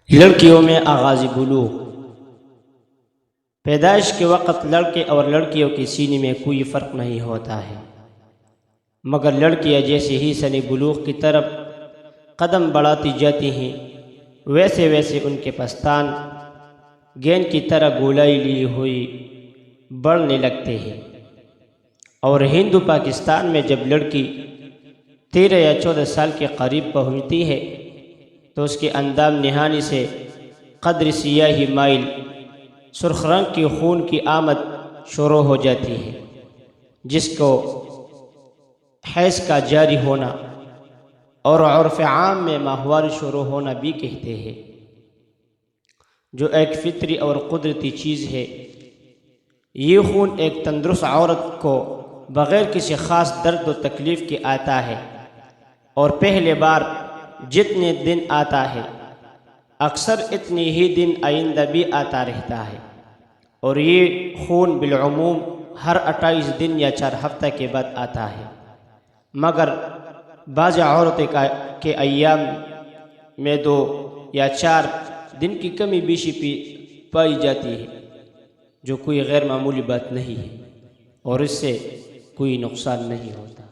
لڑکیوں میں آغاز بلوغ۔ پیدائش کے وقت لڑکے اور لڑکیوں کے سینے میں کوئی فرق نہیں ہوتا ہے، مگر لڑکیاں جیسے ہی سن بلوغ کی طرف قدم بڑھاتی جاتی ہیں ویسے ویسے ان کے پستان گیند کی طرح گولائی لی ہوئی بڑھنے لگتے ہیں، اور ہندو پاکستان میں جب لڑکی 13 یا 14 سال کے قریب پہنچتی ہے تو اس کے اندام نہانی سے قدر سیاہی مائل سرخ رنگ کی خون کی آمد شروع ہو جاتی ہے، جس کو حیض کا جاری ہونا اور عرف عام میں ماہوار شروع ہونا بھی کہتے ہیں، جو ایک فطری اور قدرتی چیز ہے۔ یہ خون ایک تندرست عورت کو بغیر کسی خاص درد و تکلیف کے آتا ہے، اور پہلے بار جتنے دن آتا ہے اکثر اتنے ہی دن آئندہ بھی آتا رہتا ہے، اور یہ خون بالعموم ہر 28 دن یا 4 ہفتہ کے بعد آتا ہے، مگر بعض عورتیں کے ایام میں 2 یا 4 دن کی کمی بیشی پائی جاتی ہے، جو کوئی غیر معمولی بات نہیں ہے اور اس سے کوئی نقصان نہیں ہوتا۔